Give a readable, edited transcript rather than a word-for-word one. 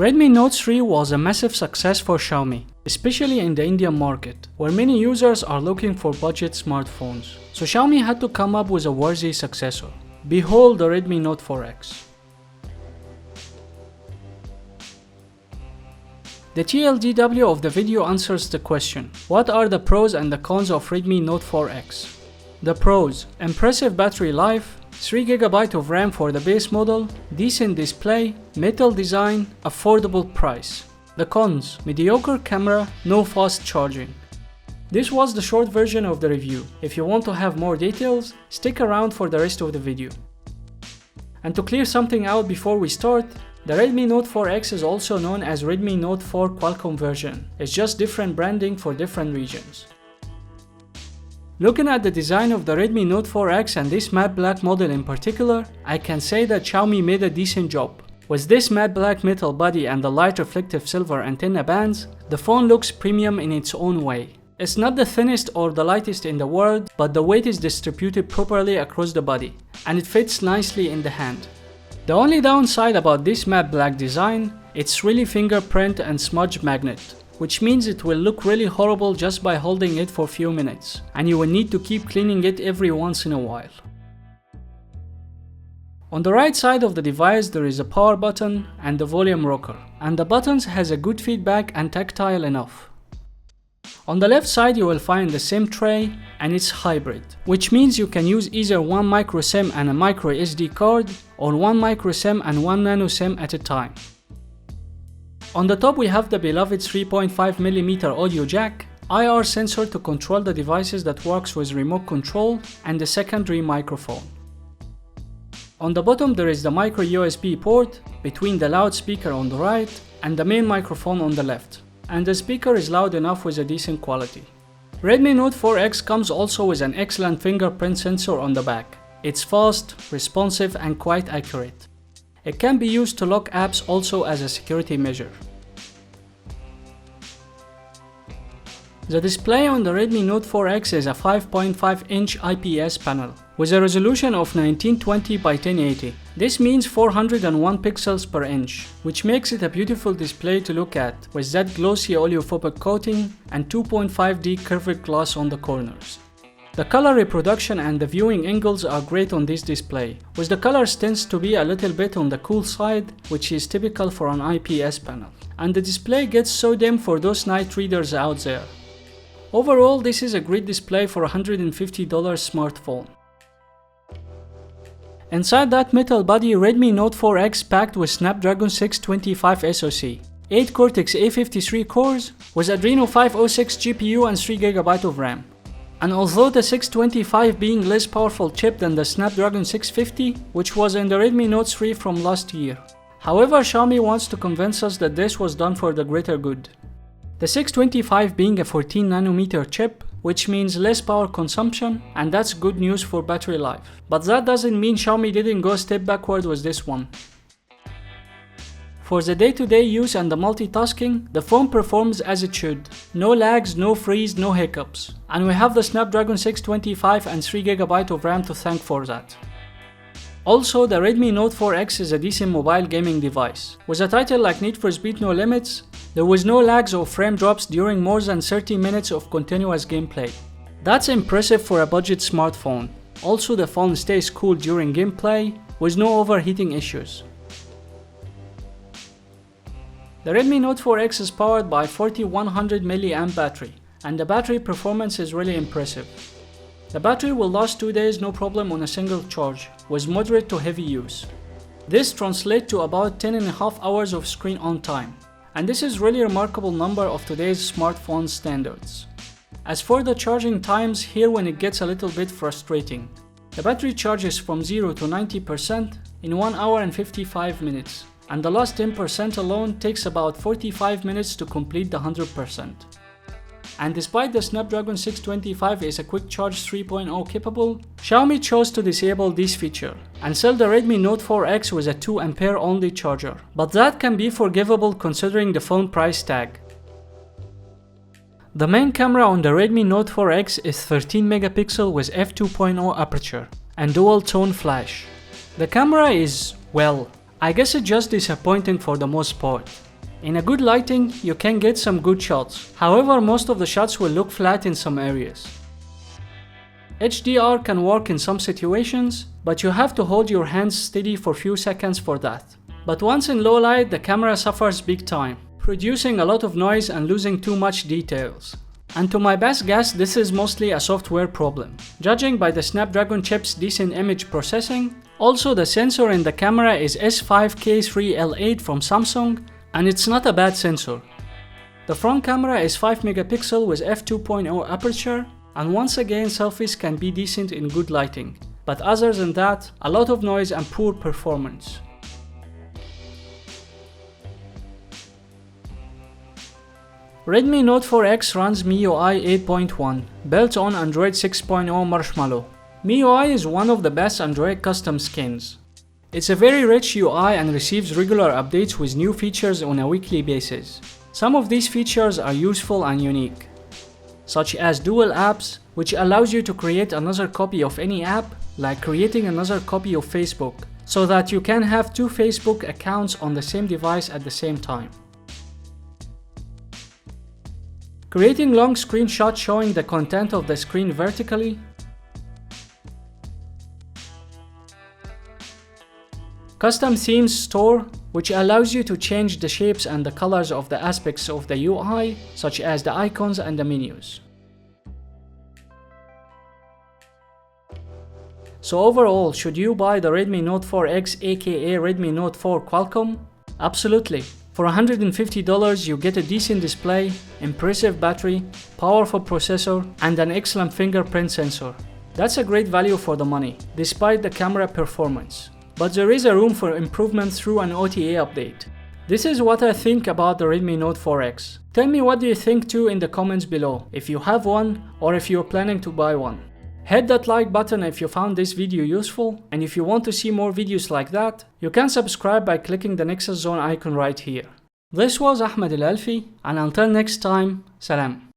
Redmi Note 3 was a massive success for Xiaomi, especially in the Indian market, where many users are looking for budget smartphones. So Xiaomi had to come up with a worthy successor. Behold the Redmi Note 4X. The TLDW of the video answers the question, what are the pros and the cons of Redmi Note 4X? The pros: impressive battery life, 3GB of RAM for the base model, decent display, metal design, affordable price. The cons: mediocre camera, no fast charging. This was the short version of the review. If you want to have more details, stick around for the rest of the video. And to clear something out before we start, the Redmi Note 4X is also known as Redmi Note 4 Qualcomm version. It's just different branding for different regions. Looking at the design of the Redmi Note 4X and this matte black model in particular, I can say that Xiaomi made a decent job. With this matte black metal body and the light reflective silver antenna bands, the phone looks premium in its own way. It's not the thinnest or the lightest in the world, but the weight is distributed properly across the body, and it fits nicely in the hand. The only downside about this matte black design, it's really fingerprint and smudge magnet, which means it will look really horrible just by holding it for a few minutes, and you will need to keep cleaning it every once in a while. On the right side of the device there is a power button and the volume rocker, and the buttons has a good feedback and tactile enough. On the left side you will find the SIM tray, and it's hybrid, which means you can use either one micro SIM and a micro SD card, or one micro SIM and one nano SIM at a time. On the top we have the beloved 3.5mm audio jack, IR sensor to control the devices that works with remote control, and the secondary microphone. On the bottom there is the micro USB port between the loudspeaker on the right and the main microphone on the left, and the speaker is loud enough with a decent quality. Redmi Note 4X comes also with an excellent fingerprint sensor on the back. It's fast, responsive and quite accurate. It can be used to lock apps also as a security measure. The display on the Redmi Note 4X is a 5.5-inch IPS panel with a resolution of 1920 by 1080. This means 401 pixels per inch, which makes it a beautiful display to look at with that glossy oleophobic coating and 2.5D curved glass on the corners. The color reproduction and the viewing angles are great on this display, with the colors tends to be a little bit on the cool side, which is typical for an IPS panel. And the display gets so dim for those night readers out there. Overall, this is a great display for a $150 smartphone. Inside that metal body, Redmi Note 4X packed with Snapdragon 625 SoC, 8 Cortex A53 cores, with Adreno 506 GPU and 3GB of RAM. And although the 625 being less powerful chip than the Snapdragon 650, which was in the Redmi Note 3 from last year. However, Xiaomi wants to convince us that this was done for the greater good. The 625 being a 14nm chip, which means less power consumption, and that's good news for battery life. But that doesn't mean Xiaomi didn't go a step backward with this one. For the day-to-day use and the multitasking, the phone performs as it should. No lags, no freeze, no hiccups. And we have the Snapdragon 625 and 3GB of RAM to thank for that. Also, the Redmi Note 4X is a decent mobile gaming device. With a title like Need for Speed No Limits, there was no lags or frame drops during more than 30 minutes of continuous gameplay. That's impressive for a budget smartphone. Also, the phone stays cool during gameplay, with no overheating issues. The Redmi Note 4X is powered by a 4100 mAh battery, and the battery performance is really impressive. The battery will last 2 days no problem on a single charge, with moderate to heavy use. This translates to about 10.5 hours of screen on time, and this is really a remarkable number of today's smartphone standards. As for the charging times, here when it gets a little bit frustrating. The battery charges from 0 to 90% in 1 hour and 55 minutes, and the last 10% alone takes about 45 minutes to complete the 100%. And despite the Snapdragon 625 is a quick charge 3.0 capable, Xiaomi chose to disable this feature and sell the Redmi Note 4X with a 2A only charger, but that can be forgivable considering the phone price tag. The main camera on the Redmi Note 4X is 13MP with f2.0 aperture and dual tone flash. The camera is, well, I guess it's just disappointing for the most part. In a good lighting, you can get some good shots. However, most of the shots will look flat in some areas. HDR can work in some situations, but you have to hold your hands steady for few seconds for that. But once in low light, the camera suffers big time, producing a lot of noise and losing too much details. And to my best guess, this is mostly a software problem. Judging by the Snapdragon chip's decent image processing, also the sensor in the camera is S5K3L8 from Samsung, and it's not a bad sensor. The front camera is 5 megapixel with f2.0 aperture, and once again selfies can be decent in good lighting, but other than that, a lot of noise and poor performance. Redmi Note 4X runs MIUI 8.1, built on Android 6.0 Marshmallow. MIUI is one of the best Android custom skins. It's a very rich UI and receives regular updates with new features on a weekly basis. Some of these features are useful and unique, such as dual apps, which allows you to create another copy of any app, like creating another copy of Facebook, so that you can have two Facebook accounts on the same device at the same time. Creating long screenshots showing the content of the screen vertically. Custom themes store, which allows you to change the shapes and the colors of the aspects of the UI, such as the icons and the menus. So overall, should you buy the Redmi Note 4X aka Redmi Note 4 Qualcomm? Absolutely. For $150 you get a decent display, impressive battery, powerful processor, and an excellent fingerprint sensor. That's a great value for the money, despite the camera performance. But there is a room for improvement through an OTA update. This is what I think about the Redmi Note 4X. Tell me what do you think too in the comments below, if you have one or if you're planning to buy one. Hit that like button if you found this video useful, and if you want to see more videos like that, you can subscribe by clicking the Nexus Zone icon right here. This was Ahmed Al Alfi, and until next time, salam.